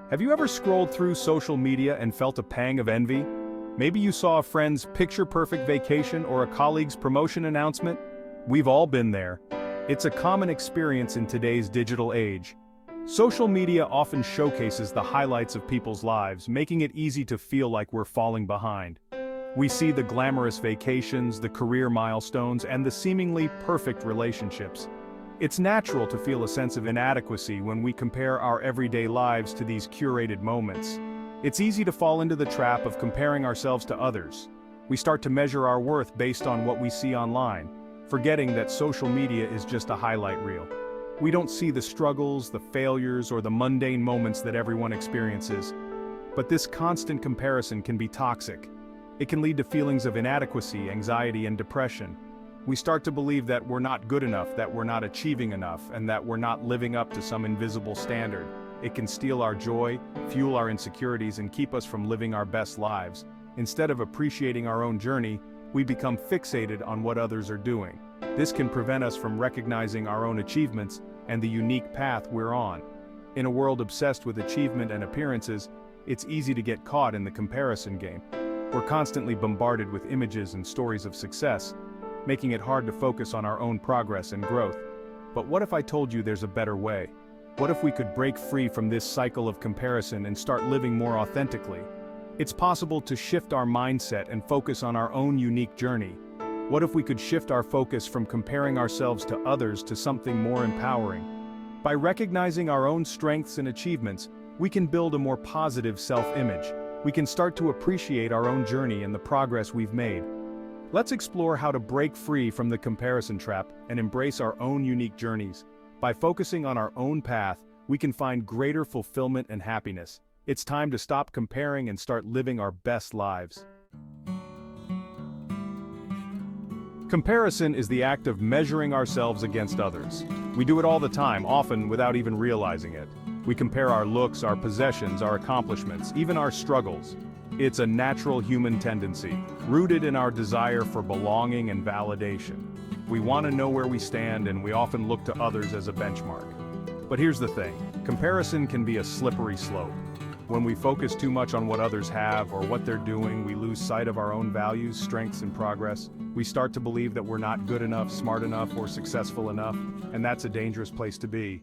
Have you ever scrolled through social media and felt a pang of envy? Maybe you saw a friend's picture-perfect vacation or a colleague's promotion announcement? We've all been there. It's a common experience in today's digital age. Social media often showcases the highlights of people's lives, making it easy to feel like we're falling behind. We see the glamorous vacations, the career milestones, and the seemingly perfect relationships. It's natural to feel a sense of inadequacy when we compare our everyday lives to these curated moments. It's easy to fall into the trap of comparing ourselves to others. We start to measure our worth based on what we see online, forgetting that social media is just a highlight reel. We don't see the struggles, the failures, or the mundane moments that everyone experiences. But this constant comparison can be toxic. It can lead to feelings of inadequacy, anxiety, and depression. We start to believe that we're not good enough, that we're not achieving enough, and that we're not living up to some invisible standard. It can steal our joy, fuel our insecurities, and keep us from living our best lives. Instead of appreciating our own journey, we become fixated on what others are doing. This can prevent us from recognizing our own achievements and the unique path we're on. In a world obsessed with achievement and appearances, it's easy to get caught in the comparison game. We're constantly bombarded with images and stories of success, making it hard to focus on our own progress and growth. But what if I told you there's a better way? What if we could break free from this cycle of comparison and start living more authentically? It's possible to shift our mindset and focus on our own unique journey. What if we could shift our focus from comparing ourselves to others to something more empowering? By recognizing our own strengths and achievements, we can build a more positive self-image. We can start to appreciate our own journey and the progress we've made. Let's explore how to break free from the comparison trap and embrace our own unique journeys. By focusing on our own path, we can find greater fulfillment and happiness. It's time to stop comparing and start living our best lives. Comparison is the act of measuring ourselves against others. We do it all the time, often without even realizing it. We compare our looks, our possessions, our accomplishments, even our struggles. It's a natural human tendency, rooted in our desire for belonging and validation. We want to know where we stand, and we often look to others as a benchmark. But here's the thing, comparison can be a slippery slope. When we focus too much on what others have or what they're doing, we lose sight of our own values, strengths, and progress. We start to believe that we're not good enough, smart enough, or successful enough, and that's a dangerous place to be.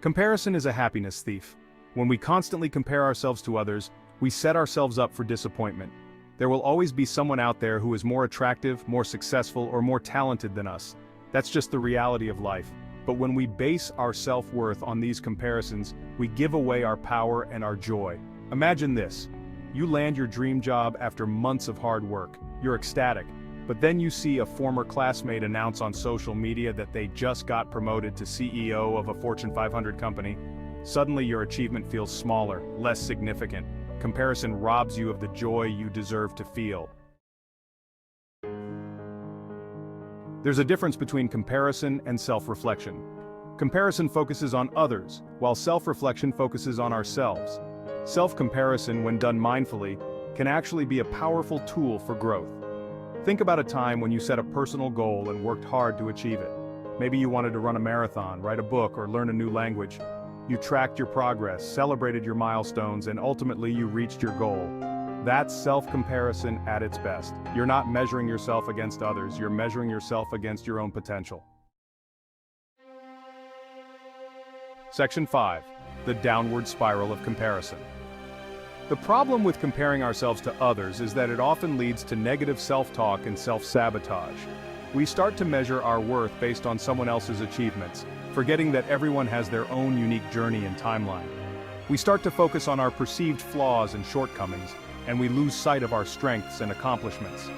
Comparison is a happiness thief. When we constantly compare ourselves to others, we set ourselves up for disappointment. There will always be someone out there who is more attractive, more successful, or more talented than us. That's just the reality of life. But when we base our self-worth on these comparisons, we give away our power and our joy. Imagine this. You land your dream job after months of hard work. You're ecstatic. But then you see a former classmate announce on social media that they just got promoted to CEO of a Fortune 500 company. Suddenly your achievement feels smaller, less significant. Comparison robs you of the joy you deserve to feel. There's a difference between comparison and self-reflection. Comparison focuses on others, while self-reflection focuses on ourselves. Self-comparison, when done mindfully, can actually be a powerful tool for growth. Think about a time when you set a personal goal and worked hard to achieve it. Maybe you wanted to run a marathon, write a book, or learn a new language. You tracked your progress, celebrated your milestones, and ultimately you reached your goal. That's self-comparison at its best. You're not measuring yourself against others, you're measuring yourself against your own potential. Section 5. The downward spiral of comparison. The problem with comparing ourselves to others is that it often leads to negative self-talk and self-sabotage. We start to measure our worth based on someone else's achievements, forgetting that everyone has their own unique journey and timeline. We start to focus on our perceived flaws and shortcomings, and we lose sight of our strengths and accomplishments.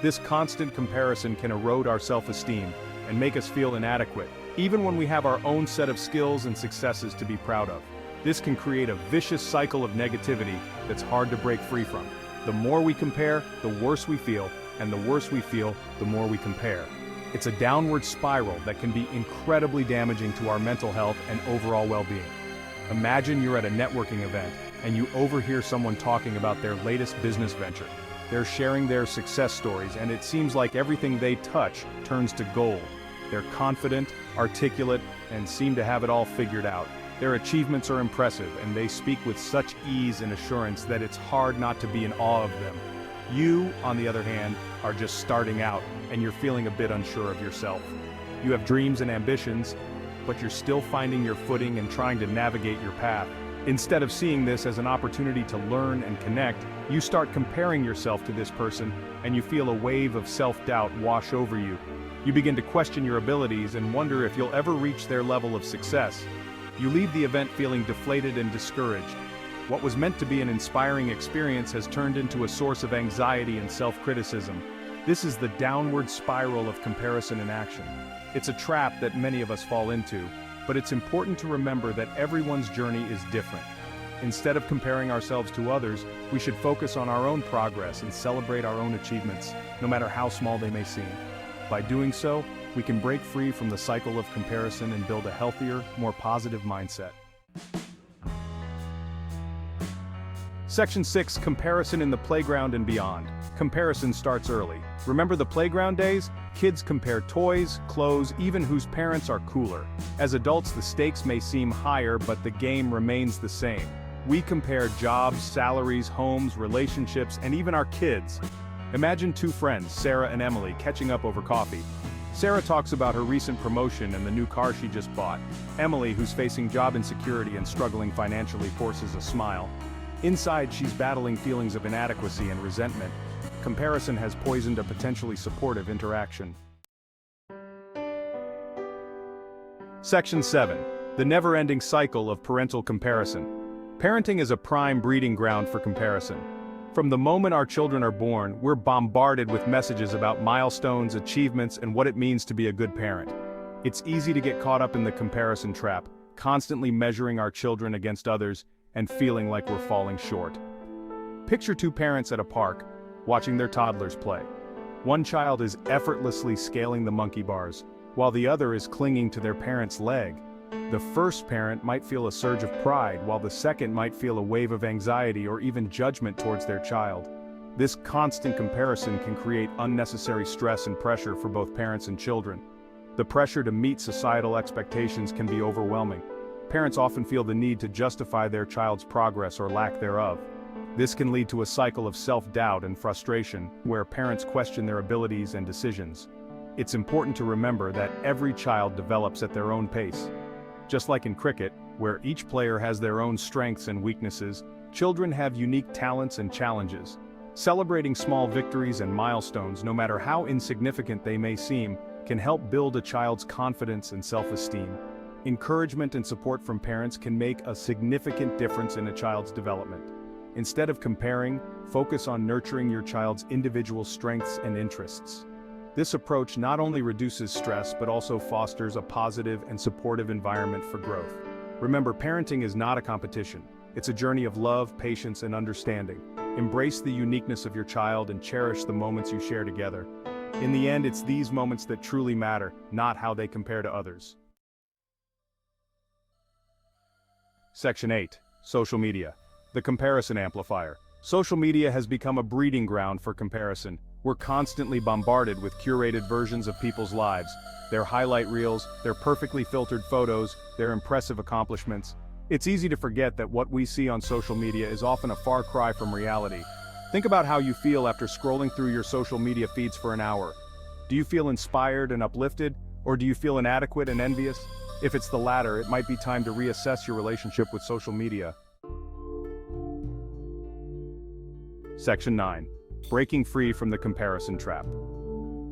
This constant comparison can erode our self-esteem and make us feel inadequate, even when we have our own set of skills and successes to be proud of. This can create a vicious cycle of negativity that's hard to break free from. The more we compare, the worse we feel, and the worse we feel, the more we compare. It's a downward spiral that can be incredibly damaging to our mental health and overall well-being. Imagine you're at a networking event and you overhear someone talking about their latest business venture. They're sharing their success stories, and it seems like everything they touch turns to gold. They're confident, articulate, and seem to have it all figured out. Their achievements are impressive, and they speak with such ease and assurance that it's hard not to be in awe of them. You, on the other hand, are just starting out, and you're feeling a bit unsure of yourself. You have dreams and ambitions, but you're still finding your footing and trying to navigate your path. Instead of seeing this as an opportunity to learn and connect, you start comparing yourself to this person, and you feel a wave of self-doubt wash over you. You begin to question your abilities and wonder if you'll ever reach their level of success. You leave the event feeling deflated and discouraged. What was meant to be an inspiring experience has turned into a source of anxiety and self-criticism. This is the downward spiral of comparison in action. It's a trap that many of us fall into, but it's important to remember that everyone's journey is different. Instead of comparing ourselves to others, we should focus on our own progress and celebrate our own achievements, no matter how small they may seem. By doing so, we can break free from the cycle of comparison and build a healthier, more positive mindset. Section 6. Comparison in the playground and beyond. Comparison starts early. Remember the playground days? Kids compare toys, clothes, even whose parents are cooler. As adults, the stakes may seem higher, but the game remains the same. We compare jobs, salaries, homes, relationships, and even our kids. Imagine two friends, Sarah and Emily, catching up over coffee. Sarah talks about her recent promotion and the new car she just bought. Emily, who's facing job insecurity and struggling financially, forces a smile. Inside, she's battling feelings of inadequacy and resentment. Comparison has poisoned a potentially supportive interaction. Section 7. The never-ending cycle of parental comparison. Parenting is a prime breeding ground for comparison. From the moment our children are born, we're bombarded with messages about milestones, achievements, and what it means to be a good parent. It's easy to get caught up in the comparison trap, constantly measuring our children against others, and feeling like we're falling short. Picture two parents at a park, watching their toddlers play. One child is effortlessly scaling the monkey bars, while the other is clinging to their parent's leg. The first parent might feel a surge of pride, while the second might feel a wave of anxiety or even judgment towards their child. This constant comparison can create unnecessary stress and pressure for both parents and children. The pressure to meet societal expectations can be overwhelming. Parents often feel the need to justify their child's progress or lack thereof. This can lead to a cycle of self-doubt and frustration, where parents question their abilities and decisions. It's important to remember that every child develops at their own pace. Just like in cricket, where each player has their own strengths and weaknesses, children have unique talents and challenges. Celebrating small victories and milestones, no matter how insignificant they may seem, can help build a child's confidence and self-esteem. Encouragement and support from parents can make a significant difference in a child's development. Instead of comparing, focus on nurturing your child's individual strengths and interests. This approach not only reduces stress but also fosters a positive and supportive environment for growth. Remember, parenting is not a competition. It's a journey of love, patience, and understanding. Embrace the uniqueness of your child and cherish the moments you share together. In the end, it's these moments that truly matter, not how they compare to others. Section 8. Social media. The comparison amplifier. Social media has become a breeding ground for comparison. We're constantly bombarded with curated versions of people's lives, their highlight reels, their perfectly filtered photos, their impressive accomplishments. It's easy to forget that what we see on social media is often a far cry from reality. Think about how you feel after scrolling through your social media feeds for an hour. Do you feel inspired and uplifted, or do you feel inadequate and envious? If it's the latter, it might be time to reassess your relationship with social media. Section 9. Breaking free from the comparison trap.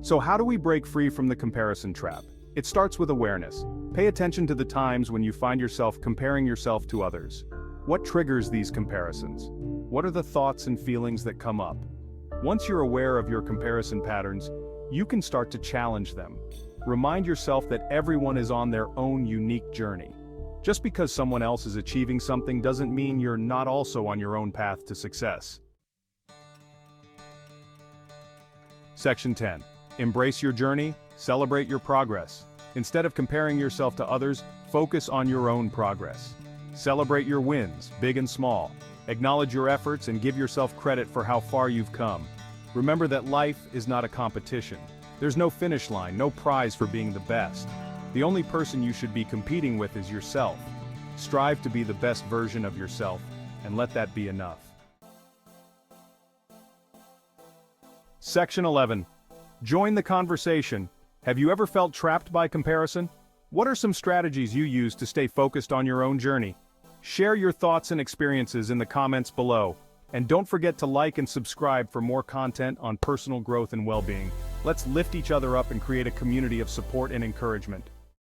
So how do we break free from the comparison trap? It starts with awareness. Pay attention to the times when you find yourself comparing yourself to others. What triggers these comparisons? What are the thoughts and feelings that come up? Once you're aware of your comparison patterns, you can start to challenge them. Remind yourself that everyone is on their own unique journey. Just because someone else is achieving something doesn't mean you're not also on your own path to success. Section 10. Embrace your journey, celebrate your progress. Instead of comparing yourself to others, focus on your own progress. Celebrate your wins, big and small. Acknowledge your efforts and give yourself credit for how far you've come. Remember that life is not a competition. There's no finish line, no prize for being the best. The only person you should be competing with is yourself. Strive to be the best version of yourself, and let that be enough. Section 11. Join the conversation. Have you ever felt trapped by comparison? What are some strategies you use to stay focused on your own journey? Share your thoughts and experiences in the comments below. And don't forget to like and subscribe for more content on personal growth and well-being. Let's lift each other up and create a community of support and encouragement.